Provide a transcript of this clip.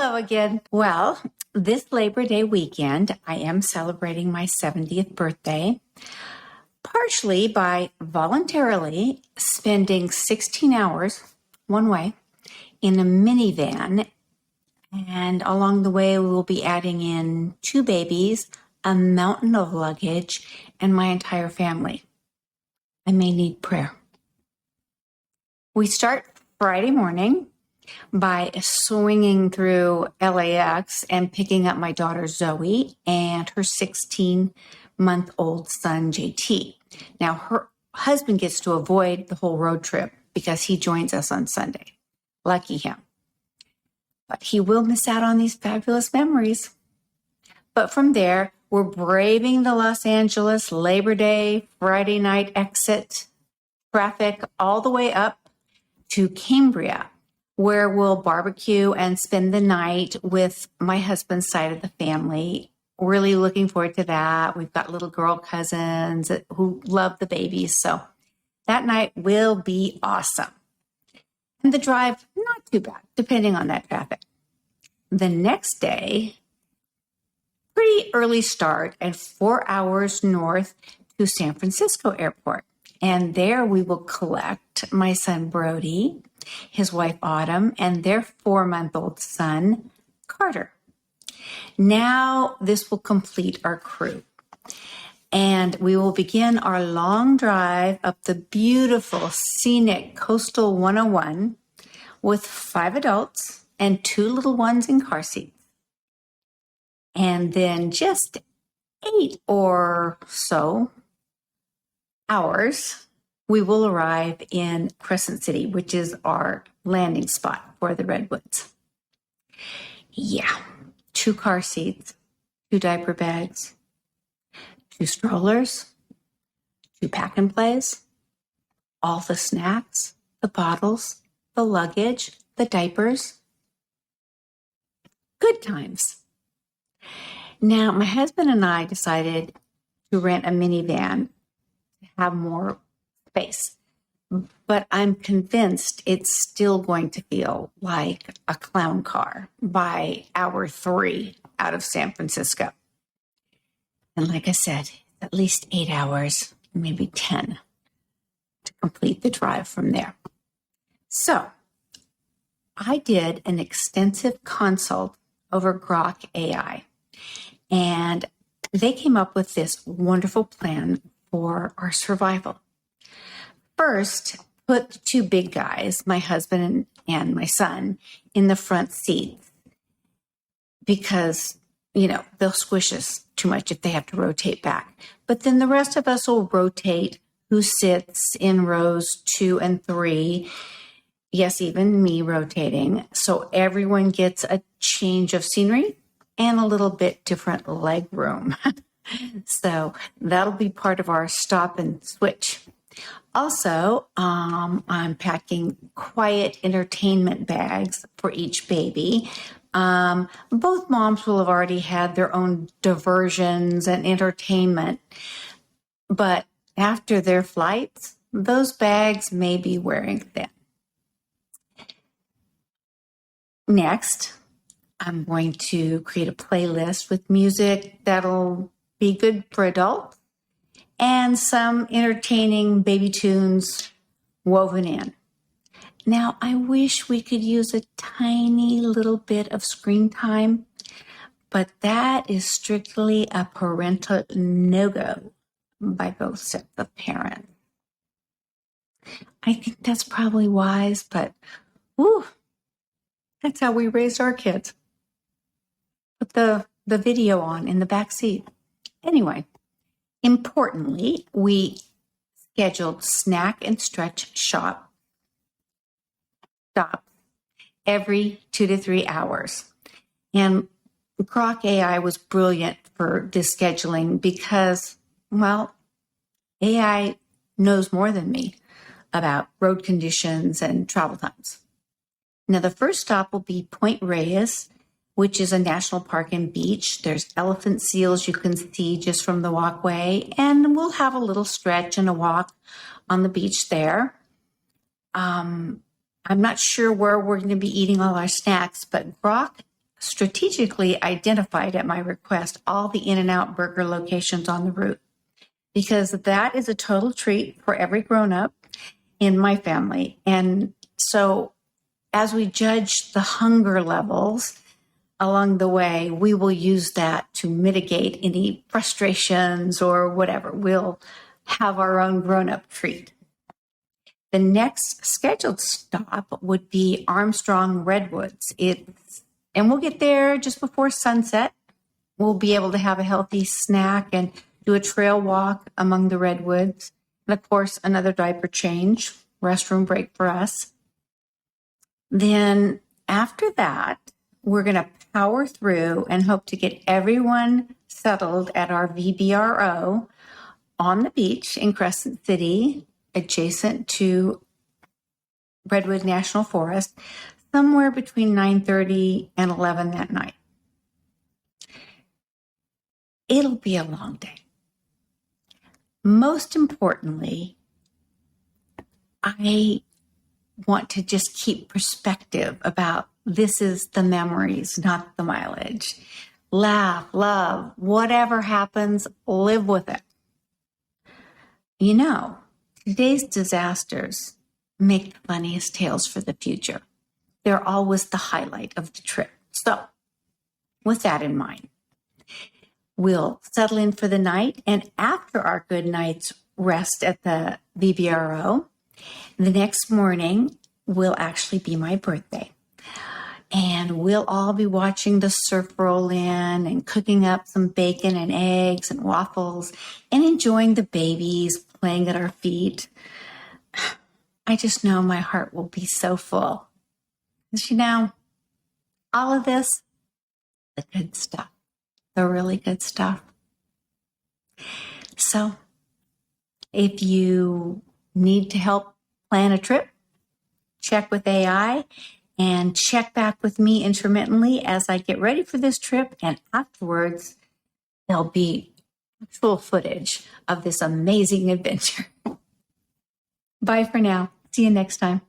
Hello again. Well, this Labor Day weekend, I am celebrating my 70th birthday, partially by voluntarily spending 16 hours one way in a minivan. And along the way, we will be adding in 2 babies, a mountain of luggage, and my entire family. I may need prayer. We start Friday morning by swinging through LAX and picking up my daughter Zoe and her 16-month-old son JT. Now, her husband gets to avoid the whole road trip because he joins us on Sunday. Lucky him. But he will miss out on these fabulous memories. But from there, we're braving the Los Angeles Labor Day Friday night exit traffic all the way up to Cambria, where we'll barbecue and spend the night with my husband's side of the family. Really looking forward to that. We've got little girl cousins who love the babies, so that night will be awesome. And the drive, not too bad, depending on that traffic. The next day, pretty early start at 4 hours north to San Francisco Airport. And there we will collect my son Brody, his wife Autumn, and their 4-month-old son Carter. Now this will complete our crew. And we will begin our long drive up the beautiful scenic Coastal 101 with 5 adults and 2 little ones in car seats. And then just 8 or so hours, we will arrive in Crescent City, which is our landing spot for the Redwoods. Yeah, 2 car seats, 2 diaper bags, 2 strollers, 2 pack and plays, all the snacks, the bottles, the luggage, the diapers. Good times. Now, my husband and I decided to rent a minivan to have more space, but I'm convinced it's still going to feel like a clown car by hour 3 out of San Francisco. And like I said, at least 8 hours, maybe 10 to complete the drive from there. So I did an extensive consult over Grok AI, and they came up with this wonderful plan for our survival. First, put the 2 big guys, my husband and my son, in the front seats because, they'll squish us too much if they have to rotate back. But then the rest of us will rotate who sits in rows 2 and 3. Yes, even me rotating. So everyone gets a change of scenery and a little bit different leg room. So that'll be part of our stop and switch. Also, I'm packing quiet entertainment bags for each baby. Both moms will have already had their own diversions and entertainment, but after their flights, those bags may be wearing thin. Next, I'm going to create a playlist with music that'll be good for adults and some entertaining baby tunes woven in. Now, I wish we could use a tiny little bit of screen time, but that is strictly a parental no-go by both sets of parents. I think that's probably wise, but that's how we raised our kids. Put the video on in the back seat. Anyway, importantly, we scheduled snack and stretch stops every 2 to 3 hours. And Grok AI was brilliant for this scheduling because, AI knows more than me about road conditions and travel times. Now, the first stop will be Point Reyes, which is a national park and beach. There's elephant seals you can see just from the walkway, and we'll have a little stretch and a walk on the beach there. I'm not sure where we're going to be eating all our snacks, but Grok strategically identified at my request all the In-N-Out burger locations on the route, because that is a total treat for every grown-up in my family. And so as we judge the hunger levels along the way, we will use that to mitigate any frustrations or whatever. We'll have our own grown-up treat. The next scheduled stop would be Armstrong Redwoods. And we'll get there just before sunset. We'll be able to have a healthy snack and do a trail walk among the redwoods. And of course, another diaper change, restroom break for us. Then after that, we're going to power through and hope to get everyone settled at our VBRO on the beach in Crescent City, adjacent to Redwood National Forest, somewhere between 9:30 and 11 that night. It'll be a long day. Most importantly, I want to just keep perspective about this is the memories, not the mileage. Laugh, love, whatever happens, live with it. You know, today's disasters make the funniest tales for the future. They're always the highlight of the trip. So, with that in mind, we'll settle in for the night, and after our good night's rest at the VBRO, the next morning will actually be my birthday. And we'll all be watching the surf roll in and cooking up some bacon and eggs and waffles and enjoying the babies playing at our feet. I just know my heart will be so full. Because, you know, all of this, the good stuff, the really good stuff. So if you need to help plan a trip, check with AI and check back with me intermittently as I get ready for this trip. And afterwards, there'll be actual footage of this amazing adventure. Bye for now. See you next time.